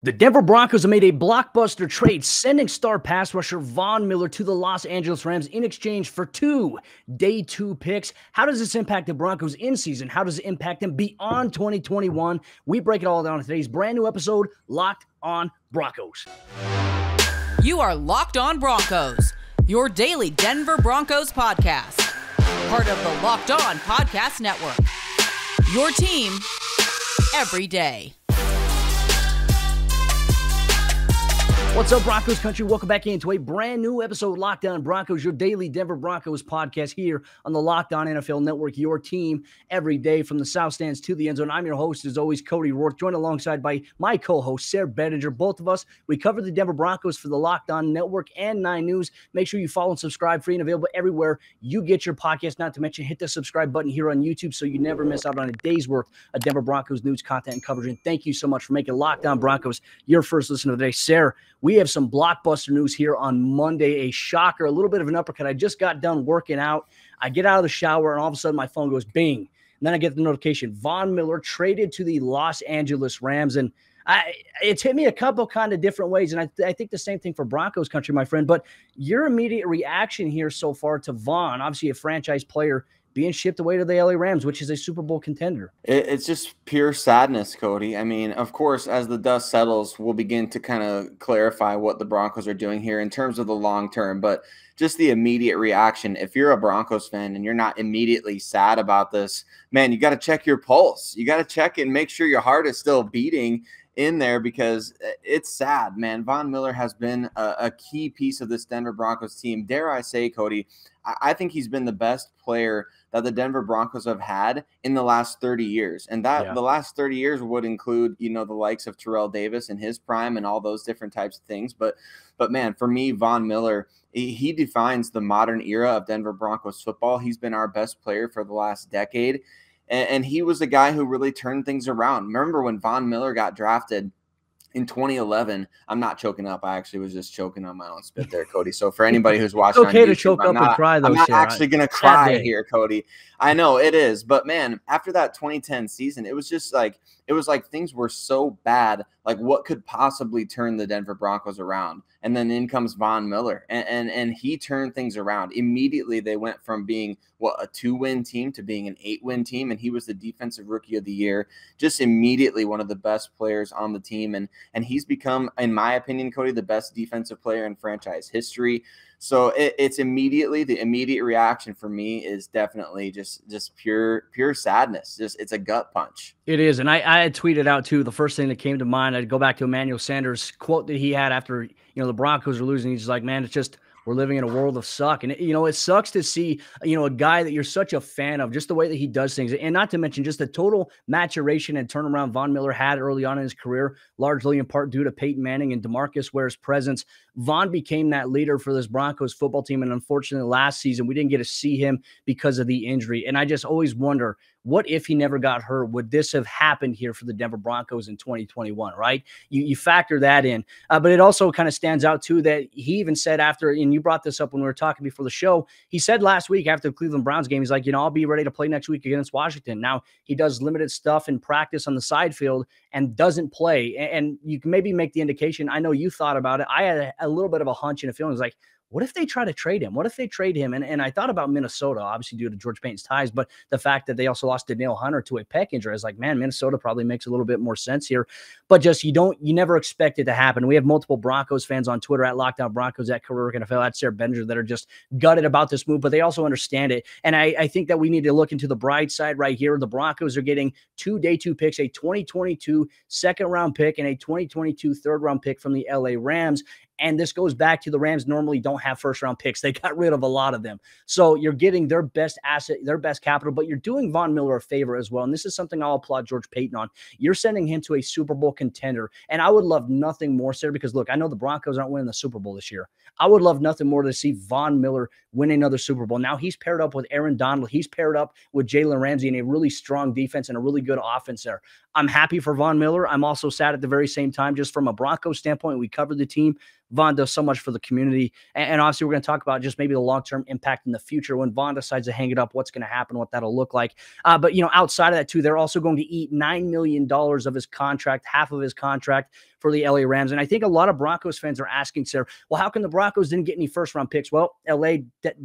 The Denver Broncos have made a blockbuster trade, sending star pass rusher Von Miller to the Los Angeles Rams in exchange for 2 day 2 picks. How does this impact the Broncos in season? How does it impact them beyond 2021? We break it all down in today's brand new episode, Locked on Broncos. You are Locked on Broncos, your daily Denver Broncos podcast. Part of the Locked on Podcast Network. Your team every day. What's up, Broncos country? Welcome back into a brand new episode, Locked on Broncos, your daily Denver Broncos podcast here on the Locked on NFL Network, your team every day from the South Stands to the end zone. I'm your host, as always, Cody Roark, joined alongside by my co-host, Sayre Bedinger. Both of us, we cover the Denver Broncos for the Locked on Network and 9 News. Make sure you follow and subscribe, free and available everywhere you get your podcast. Not to mention, hit the subscribe button here on YouTube so you never miss out on a day's worth of Denver Broncos news, content, and coverage. And thank you so much for making Locked on Broncos your first listen of the day. Sayre, we have some blockbuster news here on Monday, a shocker, a little bit of an uppercut. I just got done working out. I get out of the shower, and all of a sudden my phone goes bing. And then I get the notification, Von Miller traded to the Los Angeles Rams. And it's hit me a couple kind of different ways, and I think the same thing for Broncos country, my friend. But your immediate reaction here so far to Von, obviously a franchise player, being shipped away to the LA Rams, which is a Super Bowl contender. It's just pure sadness, Cody. I mean, of course, as the dust settles, we'll begin to kind of clarify what the Broncos are doing here in terms of the long term. But just the immediate reaction, if you're a Broncos fan and you're not immediately sad about this, man, you got to check your pulse. You got to check and make sure your heart is still beating in there, because it's sad, man. Von Miller has been a key piece of this Denver Broncos team. Dare I say, Cody, I think he's been the best player that the Denver Broncos have had in the last 30 years. And the last 30 years would include, the likes of Terrell Davis in his prime and all those different types of things. But man, for me, Von Miller, he defines the modern era of Denver Broncos football. He's been our best player for the last decade. And he was the guy who really turned things around. Remember when Von Miller got drafted in 2011? I'm not choking up. I actually was just choking on my own spit there, Cody. So for anybody who's watching, it's okay on YouTube, to choke up and cry, though. I'm not actually going to cry here, Cody. I know it is. But, man, after that 2010 season, it was like things were so bad. Like, what could possibly turn the Denver Broncos around? And then in comes Von Miller, and he turned things around. Immediately, they went from being, a 2-win team to being an 8-win team, and he was the Defensive Rookie of the Year. Just immediately one of the best players on the team, and he's become, in my opinion, Cody, the best defensive player in franchise history. So it's immediately, the immediate reaction for me is definitely just pure sadness. It's a gut punch. It is. And I had tweeted out too, the first thing that came to mind, I'd go back to Emmanuel Sanders' quote that he had after, the Broncos were losing. He's like, man, it's just, we're living in a world of suck. And, it sucks to see, a guy that you're such a fan of, just the way that he does things. And not to mention just the total maturation and turnaround Von Miller had early on in his career, largely in part due to Peyton Manning and DeMarcus Ware's presence. Von became that leader for this Broncos football team. And unfortunately, last season, we didn't get to see him because of the injury. And I just always wonder, what if he never got hurt? Would this have happened here for the Denver Broncos in 2021, right? You factor that in. But it also kind of stands out, too, that he even said after, and you brought this up when we were talking before the show, he said last week after the Cleveland Browns game, he's like, I'll be ready to play next week against Washington. Now, he does limited stuff in practice on the side field and doesn't play. And you can maybe make the indication, I know you thought about it. I had a little bit of a hunch and a feeling. It was like, what if they try to trade him? What if they trade him? And I thought about Minnesota, obviously due to George Paton's ties, but the fact that they also lost Danielle Hunter to a pec injury, I was like, man, Minnesota probably makes a little bit more sense here. But just you never expect it to happen. We have multiple Broncos fans on Twitter at Lockdown Broncos, at Roark NFL, at Sayre Bedinger that are just gutted about this move, but they also understand it. And I think that we need to look into the bright side right here. The Broncos are getting 2 day 2 picks, a 2022 second-round pick and a 2022 third-round pick from the LA Rams. And this goes back to the Rams normally don't have first-round picks. They got rid of a lot of them. So you're getting their best asset, their best capital, but you're doing Von Miller a favor as well. And this is something I'll applaud George Paton on. You're sending him to a Super Bowl contender. And I would love nothing more, Sayre, because, look, I know the Broncos aren't winning the Super Bowl this year. I would love nothing more to see Von Miller win another Super Bowl. Now he's paired up with Aaron Donald. He's paired up with Jalen Ramsey in a really strong defense and a really good offense there. I'm happy for Von Miller. I'm also sad at the very same time, just from a Broncos standpoint. We covered the team. Von does so much for the community. And obviously, we're going to talk about just maybe the long-term impact in the future when Von decides to hang it up, what's going to happen, what that'll look like. But, outside of that, too, they're also going to eat $9 million of his contract, half of his contract for the LA Rams. And I think a lot of Broncos fans are asking, Sayre, well, how come the Broncos didn't get any first-round picks? Well, LA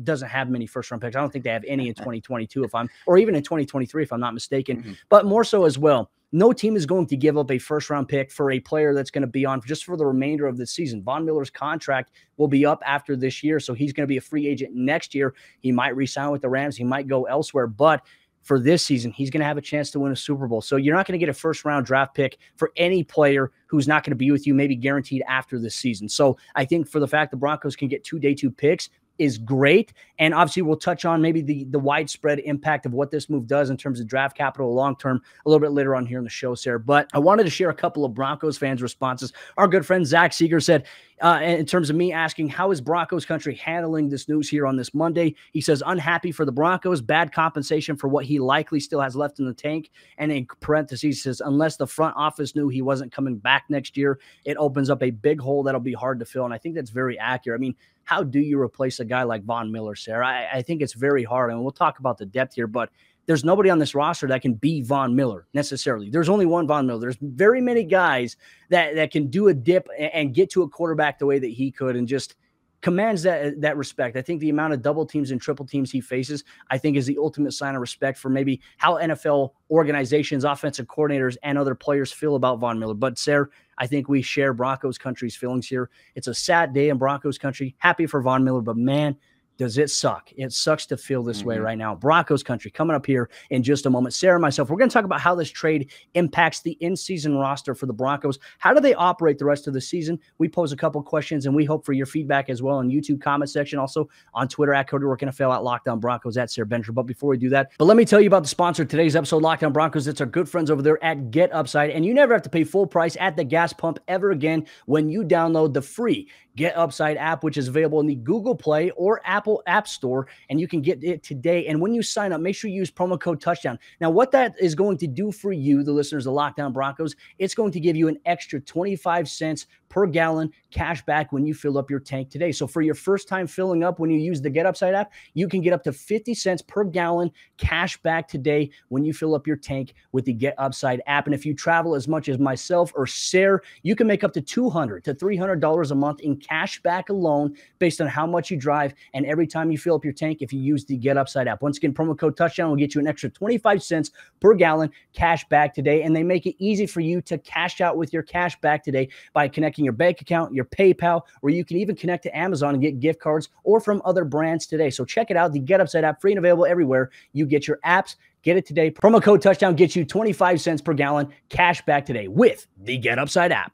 doesn't have many first-round picks. I don't think they have any in 2022, or even in 2023, if I'm not mistaken. But more so as well, no team is going to give up a first-round pick for a player that's going to be on just for the remainder of the season. Von Miller's contract will be up after this year, so he's going to be a free agent next year. He might re-sign with the Rams. He might go elsewhere, but for this season, he's going to have a chance to win a Super Bowl. So you're not going to get a first-round draft pick for any player who's not going to be with you, maybe guaranteed after this season. So I think for the fact the Broncos can get 2 day 2 picks is great. And obviously we'll touch on maybe the widespread impact of what this move does in terms of draft capital long-term a little bit later on here in the show, Sayre. But I wanted to share a couple of Broncos fans' responses. Our good friend Zach Seeger said, in terms of me asking, how is Broncos country handling this news here on this Monday? He says, unhappy for the Broncos, bad compensation for what he likely still has left in the tank. And in parentheses, he says, unless the front office knew he wasn't coming back next year, it opens up a big hole that'll be hard to fill. And I think that's very accurate. I mean, how do you replace a guy like Von Miller, Sayre? I think it's very hard. And we'll talk about the depth here, but there's nobody on this roster that can be Von Miller necessarily. There's only one Von Miller. There's very many guys that can do a dip and get to a quarterback the way that he could and just commands that respect. I think the amount of double teams and triple teams he faces, I think, is the ultimate sign of respect for maybe how NFL organizations, offensive coordinators, and other players feel about Von Miller. But, Sayre, I think we share Broncos country's feelings here. It's a sad day in Broncos country. Happy for Von Miller, but man, does it suck. It sucks to feel this way right now. Broncos country coming up here in just a moment. Sayre and myself, we're going to talk about how this trade impacts the in-season roster for the Broncos. How do they operate the rest of the season? We pose a couple questions, and we hope for your feedback as well in YouTube comment section, also on Twitter at Cody Roark NFL, at Lockdown Broncos, at Sayre Bedinger. But before we do that, let me tell you about the sponsor of today's episode, Lockdown Broncos. It's our good friends over there at Get Upside, and you never have to pay full price at the gas pump ever again when you download the free Get Upside app, which is available in the Google Play or Apple App Store, and you can get it today. And when you sign up, make sure you use promo code Touchdown. Now, what that is going to do for you, the listeners of Lockdown Broncos, it's going to give you an extra 25 cents per gallon cash back when you fill up your tank today. So for your first time filling up when you use the Get Upside app, you can get up to 50 cents per gallon cash back today when you fill up your tank with the Get Upside app. And if you travel as much as myself or Sayre, you can make up to $200 to $300 a month in cash back alone based on how much you drive and every time you fill up your tank if you use the Get Upside app. Once again, promo code Touchdown will get you an extra 25 cents per gallon cash back today, and they make it easy for you to cash out with your cash back today by connecting your bank account, your PayPal, or you can even connect to Amazon and get gift cards or from other brands today. So check it out, the Get Upside app, free and available everywhere you get your apps. Get it today. Promo code Touchdown gets you 25 cents per gallon cash back today with the Get Upside app.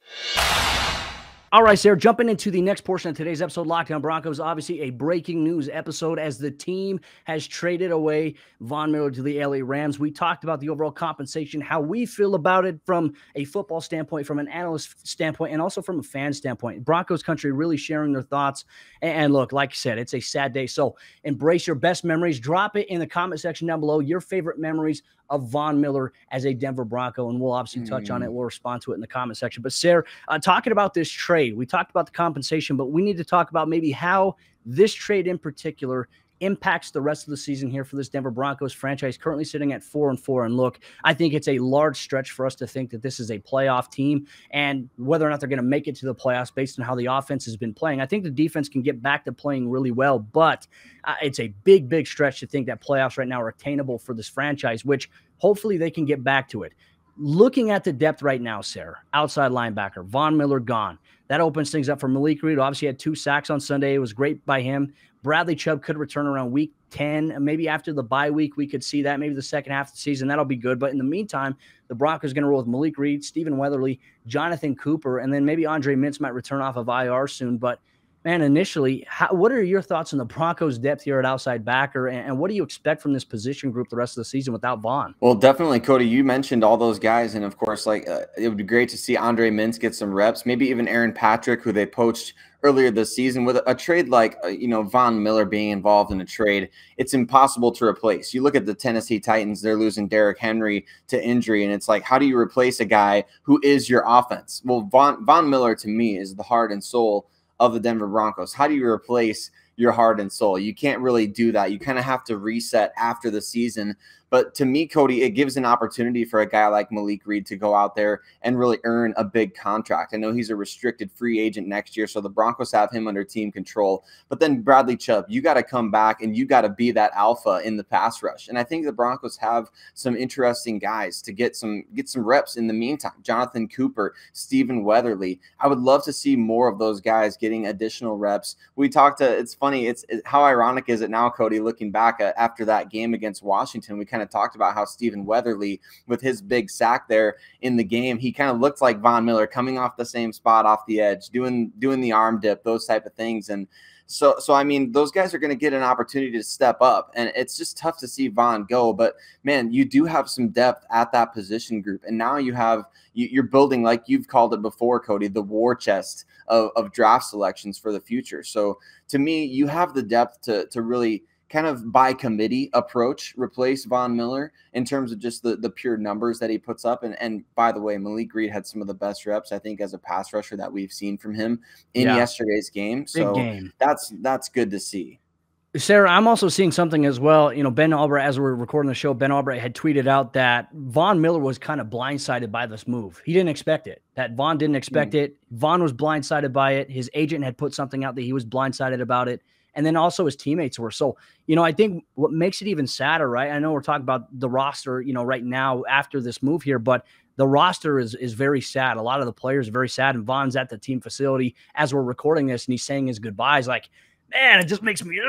All right, Sayre, jumping into the next portion of today's episode, Lockdown Broncos, obviously a breaking news episode as the team has traded away Von Miller to the LA Rams. We talked about the overall compensation, how we feel about it from a football standpoint, from an analyst standpoint, and also from a fan standpoint. Broncos country really sharing their thoughts. And look, like I said, it's a sad day. So embrace your best memories. Drop it in the comment section down below, your favorite memories of Von Miller as a Denver Bronco, and we'll obviously touch on it. We'll respond to it in the comment section. But Sayre, talking about this trade, we talked about the compensation, but we need to talk about maybe how this trade in particular impacts the rest of the season here for this Denver Broncos franchise, currently sitting at 4-4. And look, I think it's a large stretch for us to think that this is a playoff team, and whether or not they're going to make it to the playoffs based on how the offense has been playing. I think the defense can get back to playing really well, but it's a big, big stretch to think that playoffs right now are attainable for this franchise, which hopefully they can get back to it. Looking at the depth right now, Sayre, outside linebacker, Von Miller gone. That opens things up for Malik Reed. Obviously had 2 sacks on Sunday. It was great by him. Bradley Chubb could return around week 10. Maybe after the bye week, we could see that. Maybe the second half of the season, that'll be good. But in the meantime, the Broncos are going to roll with Malik Reed, Stephen Weatherly, Jonathan Cooper, and then maybe Andre Mintz might return off of IR soon. But man, initially, what are your thoughts on the Broncos' depth here at outside backer, and what do you expect from this position group the rest of the season without Von? Well, definitely, Cody, you mentioned all those guys, and of course, it would be great to see Andre Mintz get some reps, maybe even Aaron Patrick, who they poached earlier this season. With a trade like, Von Miller being involved in a trade, it's impossible to replace. You look at the Tennessee Titans, they're losing Derrick Henry to injury, and it's like, how do you replace a guy who is your offense? Well, Von Miller, to me, is the heart and soul of the Denver Broncos. How do you replace your heart and soul? You can't really do that. You kind of have to reset after the season. But to me, Cody, it gives an opportunity for a guy like Malik Reed to go out there and really earn a big contract. I know he's a restricted free agent next year, so the Broncos have him under team control. But then Bradley Chubb, you got to come back and you got to be that alpha in the pass rush. And I think the Broncos have some interesting guys to get some reps in the meantime. Jonathan Cooper, Stephen Weatherly. I would love to see more of those guys getting additional reps. We talked to, it's funny, it's how ironic is it now, Cody, looking back after that game against Washington, we kind of talked about how Stephen Weatherly, with his big sack there in the game, he kind of looked like Von Miller coming off the same spot off the edge, doing the arm dip, those type of things. And so I mean, those guys are going to get an opportunity to step up, and it's just tough to see Von go. But man, you do have some depth at that position group, and now you're building, like you've called it before, Cody, the war chest of draft selections for the future. So to me, you have the depth to really kind of by committee approach replace Von Miller in terms of just the pure numbers that he puts up. And by the way, Malik Reed had some of the best reps, I think, as a pass rusher that we've seen from him in yesterday's game. So big game. That's good to see. Sayre, I'm also seeing something as well. You know, Ben Albright, as we're recording the show, Ben Albright had tweeted out that Von Miller was kind of blindsided by this move. He didn't expect it. That Von didn't expect it. Von was blindsided by it. His agent had put something out that he was blindsided about it. And then also his teammates were. So, you know, I think what makes it even sadder, right? I know we're talking about the roster, you know, right now after this move here, but the roster is very sad. A lot of the players are very sad. And Von's at the team facility as we're recording this, and he's saying his goodbyes. Like, man, it just makes me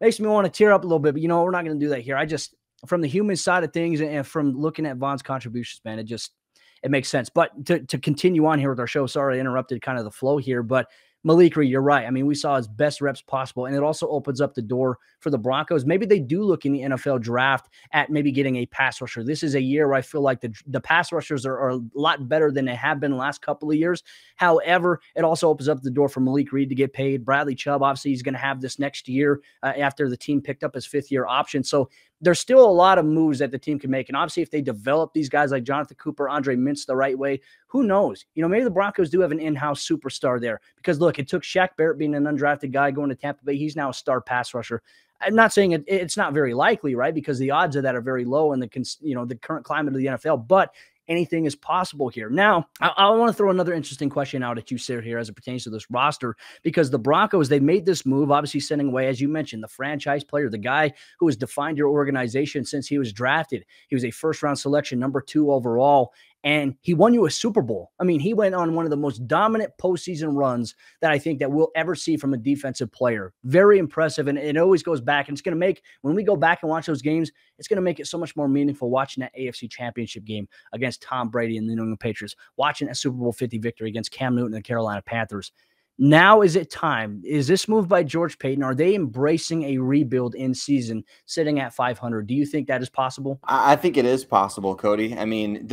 want to tear up a little bit. But, you know, we're not going to do that here. I just, from the human side of things and from looking at Von's contributions, man, it makes sense. But to continue on here with our show, sorry I interrupted kind of the flow here, but Malik Reed, you're right. I mean, we saw his best reps possible, and it also opens up the door for the Broncos. Maybe they do look in the NFL draft at maybe getting a pass rusher. This is a year where I feel like the pass rushers are a lot better than they have been the last couple of years. However, it also opens up the door for Malik Reed to get paid. Bradley Chubb, obviously, he's going to have this next year after the team picked up his fifth-year option. So there's still a lot of moves that the team can make. And obviously, if they develop these guys like Jonathan Cooper, Andre Mintz the right way, who knows? You know, maybe the Broncos do have an in-house superstar there. Because, look, it took Shaq Barrett being an undrafted guy going to Tampa Bay. He's now a star pass rusher. I'm not saying it's not very likely, right? Because the odds of that are very low in the current climate of the NFL. But anything is possible here. Now, I want to throw another interesting question out at you, Sayre, here as it pertains to this roster, because the Broncos, they made this move, obviously sending away, as you mentioned, the franchise player, the guy who has defined your organization since he was drafted. He was a first-round selection, number 2 overall, and he won you a Super Bowl. I mean, he went on one of the most dominant postseason runs that I think that we'll ever see from a defensive player. Very impressive, and it always goes back, and it's going to make, when we go back and watch those games, it's going to make it so much more meaningful watching that AFC Championship game against Tom Brady and the New England Patriots, watching a Super Bowl 50 victory against Cam Newton and the Carolina Panthers. Now is it time? Is this move by George Paton? Are they embracing a rebuild in season, sitting at 500? Do you think that is possible? I think it is possible, Cody. I mean,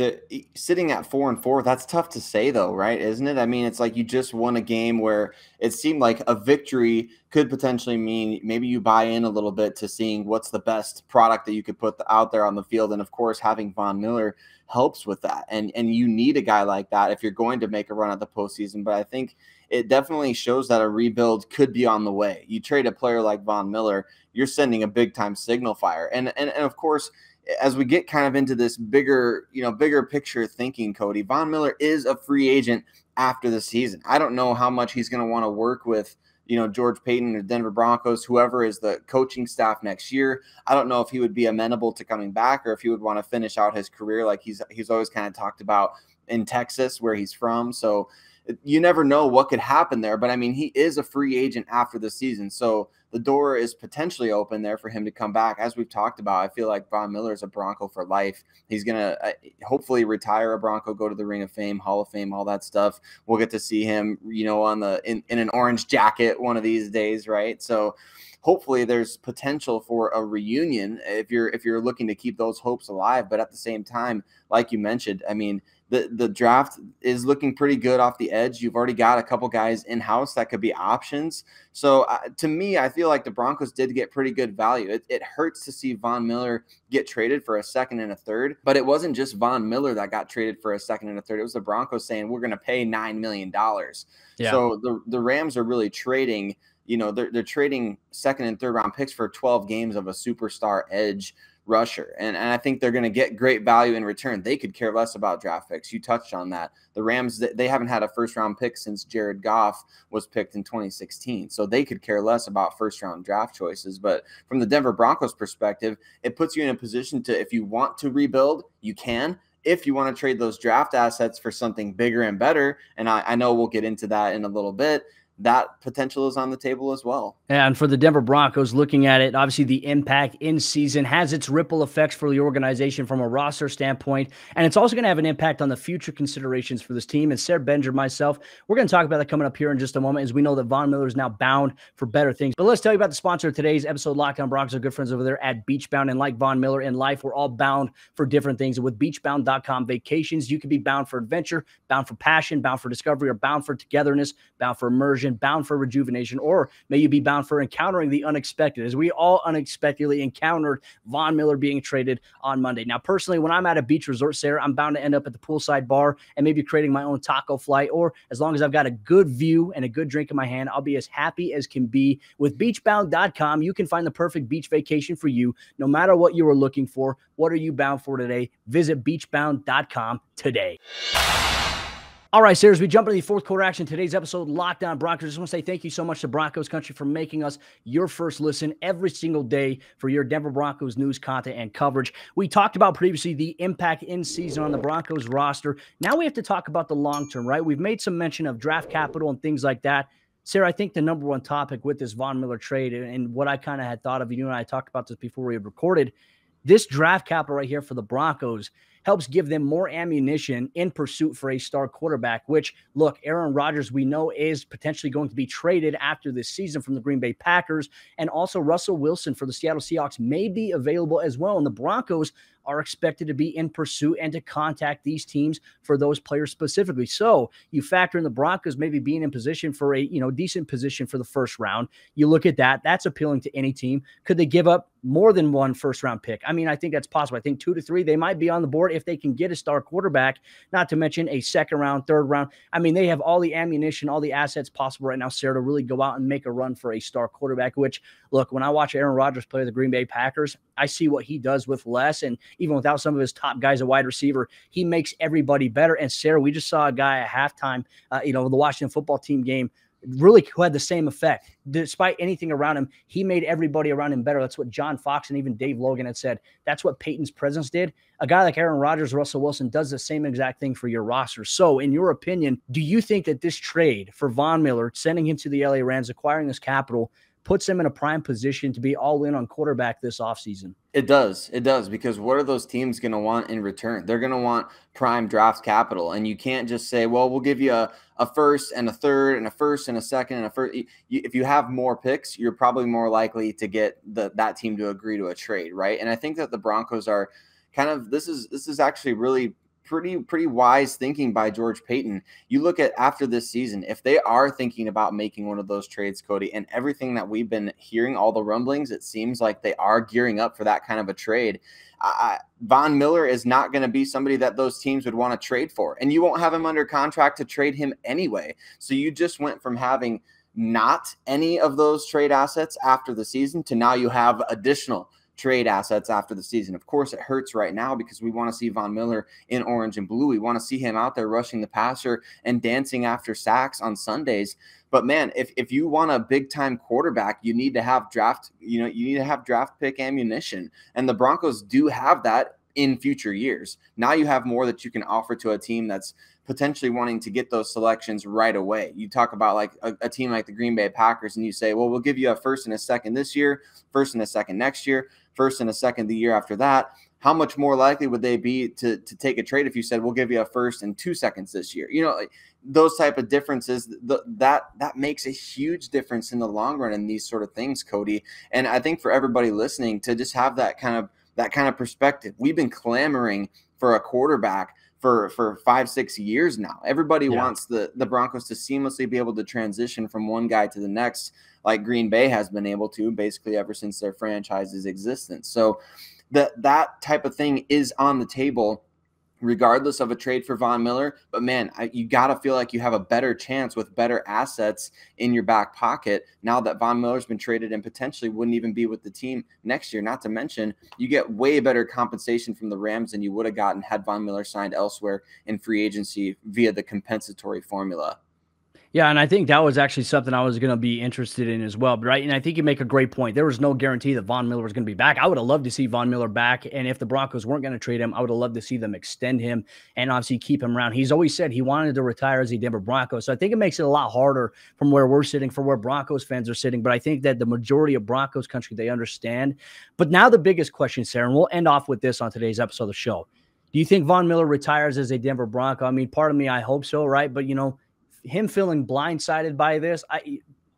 sitting at 4-4, that's tough to say, though, right? Isn't it? I mean, it's like you just won a game where it seemed like a victory could potentially mean maybe you buy in a little bit to seeing what's the best product that you could put out there on the field. And of course, having Von Miller helps with that. And you need a guy like that if you're going to make a run at the postseason. But I think it definitely shows that a rebuild could be on the way. You trade a player like Von Miller, you're sending a big time signal fire. And of course, as we get kind of into this bigger picture thinking, Cody, Von Miller is a free agent after the season. I don't know how much he's going to want to work with, George Paton or Denver Broncos, whoever is the coaching staff next year. I don't know if he would be amenable to coming back or if he would want to finish out his career like he's always kind of talked about in Texas, where he's from. So you never know what could happen there. But I mean, he is a free agent after the season. So the door is potentially open there for him to come back. As we've talked about, I feel like Von Miller is a Bronco for life. He's going to hopefully retire a Bronco, go to the Ring of Fame, Hall of Fame, all that stuff. We'll get to see him, in an orange jacket one of these days, right? So hopefully there's potential for a reunion if you're looking to keep those hopes alive. But at the same time, like you mentioned, I mean, the draft is looking pretty good off the edge. You've already got a couple guys in-house that could be options. So to me, I feel like the Broncos did get pretty good value. It hurts to see Von Miller get traded for a second and a third, but it wasn't just Von Miller that got traded for a second and a third. It was the Broncos saying, we're going to pay $9 million. Yeah. So the Rams are really trading, they're trading second and third round picks for 12 games of a superstar edge rusher. And I think they're going to get great value in return. They could care less about draft picks. You touched on that. The Rams, they haven't had a first round pick since Jared Goff was picked in 2016. So they could care less about first round draft choices. But from the Denver Broncos perspective, it puts you in a position to, if you want to rebuild, you can. If you want to trade those draft assets for something bigger and better, and I know we'll get into that in a little bit, that potential is on the table as well. And for the Denver Broncos, looking at it, obviously the impact in season has its ripple effects for the organization from a roster standpoint, and it's also going to have an impact on the future considerations for this team. And Sayre, Bedinger, myself, we're going to talk about that coming up here in just a moment, as we know that Von Miller is now bound for better things. But let's tell you about the sponsor of today's episode, Locked On Broncos, our good friends over there at Beachbound. And like Von Miller in life, we're all bound for different things. And with Beachbound.com vacations, you can be bound for adventure, bound for passion, bound for discovery, or bound for togetherness, bound for immersion, bound for rejuvenation, or may you be bound for encountering the unexpected, as we all unexpectedly encountered Von Miller being traded on Monday. Now, personally, when I'm at a beach resort, Sayre, I'm bound to end up at the poolside bar and maybe creating my own taco flight, or as long as I've got a good view and a good drink in my hand, I'll be as happy as can be. With Beachbound.com, you can find the perfect beach vacation for you, no matter what you are looking for. What are you bound for today? Visit Beachbound.com today. All right, Sayre, as we jump into the fourth quarter action, today's episode, Locked On Broncos. I just want to say thank you so much to Broncos Country for making us your first listen every single day for your Denver Broncos news, content, and coverage. We talked about previously the impact in season on the Broncos roster. Now we have to talk about the long term, right? We've made some mention of draft capital and things like that. Sayre, I think the number one topic with this Von Miller trade, and what I kind of had thought of, you and I talked about this before we had recorded, this draft capital right here for the Broncos helps give them more ammunition in pursuit for a star quarterback, which, look, Aaron Rodgers, we know, is potentially going to be traded after this season from the Green Bay Packers, and also Russell Wilson for the Seattle Seahawks may be available as well, and the Broncos are expected to be in pursuit and to contact these teams for those players specifically. So you factor in the Broncos maybe being in position for a decent position for the first round. You look at that. That's appealing to any team. Could they give up more than one first-round pick? I mean, I think that's possible. I think 2 to 3, they might be on the board if they can get a star quarterback, not to mention a second round, third round. I mean, they have all the ammunition, all the assets possible right now, Sayre, to really go out and make a run for a star quarterback, which, look, when I watch Aaron Rodgers play the Green Bay Packers, I see what he does with less, and even without some of his top guys at wide receiver, he makes everybody better. And Sayre, we just saw a guy at halftime, the Washington football team game, really who had the same effect. Despite anything around him, he made everybody around him better. That's what John Fox and even Dave Logan had said. That's what Peyton's presence did. A guy like Aaron Rodgers, Russell Wilson, does the same exact thing for your roster. So, in your opinion, do you think that this trade for Von Miller, sending him to the LA Rams, acquiring this capital, puts them in a prime position to be all in on quarterback this offseason? It does, because what are those teams going to want in return? They're going to want prime draft capital, and you can't just say, well, we'll give you a first and a third and a first and a second and a first. If you have more picks, you're probably more likely to get that team to agree to a trade, right? And I think that the Broncos are kind of, this is actually really pretty wise thinking by George Paton. You look at after this season, if they are thinking about making one of those trades, Cody, and everything that we've been hearing, all the rumblings, it seems like they are gearing up for that kind of a trade. Von Miller is not going to be somebody that those teams would want to trade for, and you won't have him under contract to trade him anyway. So you just went from having not any of those trade assets after the season to now you have additional trade assets after the season. Of course, it hurts right now because we want to see Von Miller in orange and blue. We want to see him out there rushing the passer and dancing after sacks on Sundays. But man, if you want a big time quarterback, you need to have draft pick ammunition. And the Broncos do have that in future years. Now you have more that you can offer to a team that's potentially wanting to get those selections right away. You talk about like a team like the Green Bay Packers, and you say, well, we'll give you a first and a second this year, first and a second next year, first and a second the year after that. How much more likely would they be to take a trade if you said, we'll give you a first and 2 seconds this year? Those type of differences, that makes a huge difference in the long run in these sort of things, Cody. And I think for everybody listening to just have that kind of perspective. We've been clamoring for a quarterback for 5-6 years now. Everybody wants the Broncos to seamlessly be able to transition from one guy to the next, like Green Bay has been able to basically ever since their franchise's existence. So that type of thing is on the table, regardless of a trade for Von Miller. But man, you got to feel like you have a better chance with better assets in your back pocket now that Von Miller's been traded and potentially wouldn't even be with the team next year. Not to mention, you get way better compensation from the Rams than you would have gotten had Von Miller signed elsewhere in free agency via the compensatory formula. Yeah, and I think that was actually something I was going to be interested in as well, right? And I think you make a great point. There was no guarantee that Von Miller was going to be back. I would have loved to see Von Miller back, and if the Broncos weren't going to trade him, I would have loved to see them extend him and obviously keep him around. He's always said he wanted to retire as a Denver Bronco, so I think it makes it a lot harder from where we're sitting, for where Broncos fans are sitting, but I think that the majority of Broncos country, they understand. But now the biggest question, Sayre, and we'll end off with this on today's episode of the show. Do you think Von Miller retires as a Denver Bronco? I mean, part of me, I hope so, right? But, him feeling blindsided by this,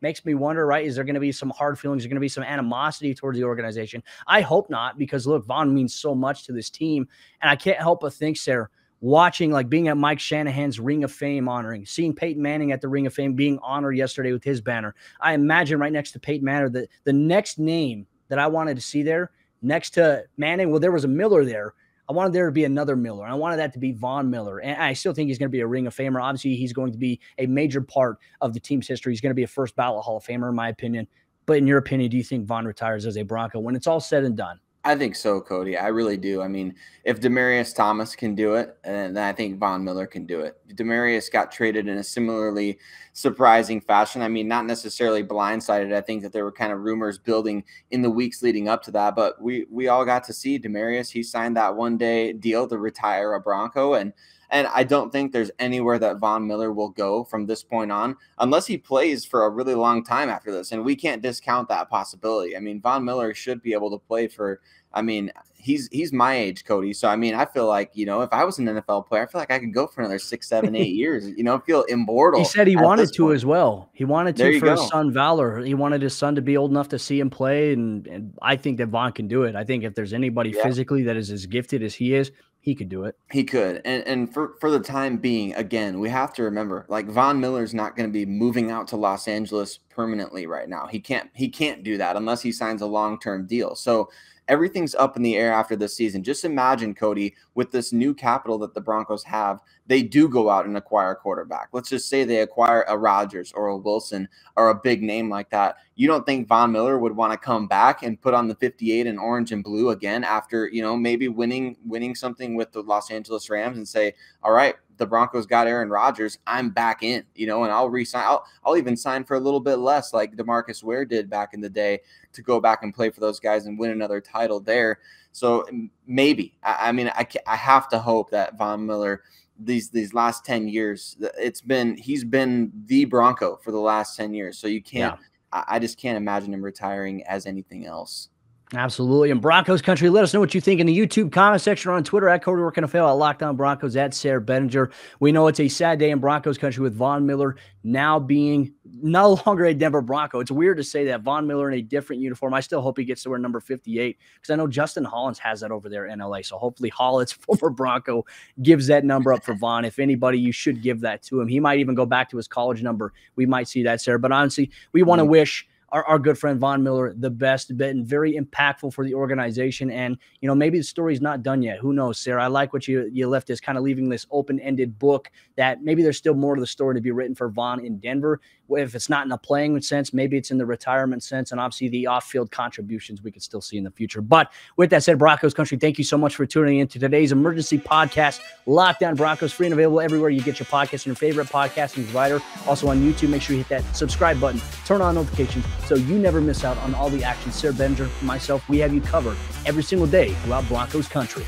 makes me wonder, right? Is there going to be some hard feelings? Is there going to be some animosity towards the organization? I hope not, because look, Von means so much to this team. And I can't help but think, Sayre, watching, like being at Mike Shanahan's Ring of Fame honoring, seeing Peyton Manning at the Ring of Fame being honored yesterday with his banner. I imagine right next to Peyton Manning, the next name that I wanted to see there next to Manning, well, there was a Miller there. I wanted there to be another Miller, and I wanted that to be Von Miller. And I still think he's going to be a Ring of Famer. Obviously, he's going to be a major part of the team's history. He's going to be a first ballot Hall of Famer, in my opinion. But in your opinion, do you think Von retires as a Bronco when it's all said and done? I think so, Cody. I really do. I mean, if Demaryius Thomas can do it, then I think Von Miller can do it. Demaryius got traded in a similarly surprising fashion. I mean, not necessarily blindsided. I think that there were kind of rumors building in the weeks leading up to that, but we all got to see Demaryius. He signed that one-day deal to retire a Bronco, and I don't think there's anywhere that Von Miller will go from this point on unless he plays for a really long time after this. And we can't discount that possibility. I mean, Von Miller should be able to play for, he's my age, Cody. So, I feel like, if I was an NFL player, I feel like I could go for another 6, 7, 8 years, feel immortal. He said he wanted to as well. He wanted to for his son, Valor. He wanted his son to be old enough to see him play. And I think that Von can do it. I think if there's anybody physically that is as gifted as he is, he could do it. He could. And for the time being, again, we have to remember, like, Von Miller's not going to be moving out to Los Angeles permanently right now. He can't do that unless he signs a long-term deal. So everything's up in the air after this season. Just imagine, Cody, with this new capital that the Broncos have, they do go out and acquire a quarterback. Let's just say they acquire a Rodgers or a Wilson or a big name like that. You don't think Von Miller would want to come back and put on the 58 in orange and blue again after, maybe winning something with the Los Angeles Rams and say, all right, the Broncos got Aaron Rodgers, I'm back in, and I'll resign. I'll even sign for a little bit less, like DeMarcus Ware did back in the day, to go back and play for those guys and win another title there. So maybe, I have to hope that Von Miller, these last 10 years, he's been the Bronco for the last 10 years. So you can't, I just can't imagine him retiring as anything else. Absolutely. And Broncos country, let us know what you think in the YouTube comment section or on Twitter at Cody Roark NFL, at Locked On Broncos, at Sayre Bedinger. We know it's a sad day in Broncos country with Von Miller now being no longer a Denver Bronco. It's weird to say that. Von Miller in a different uniform. I still hope he gets to wear number 58 because I know Justin Hollins has that over there in LA. So hopefully Hollins, former Bronco, gives that number up for Von. If anybody, you should give that to him. He might even go back to his college number. We might see that, Sayre. But honestly, we want to wish our good friend Von Miller the best, been very impactful for the organization. And, maybe the story's not done yet. Who knows, Sayre? I like what you left as kind of leaving this open-ended book that maybe there's still more to the story to be written for Von in Denver. If it's not in a playing sense, maybe it's in the retirement sense, and obviously the off-field contributions we could still see in the future. But with that said, Broncos country, thank you so much for tuning in to today's emergency podcast, Locked On Broncos, free and available everywhere you get your podcasts and your favorite podcasting provider. Also on YouTube, make sure you hit that subscribe button, turn on notifications so you never miss out on all the action. Sayre Bedinger, myself, we have you covered every single day throughout Broncos country.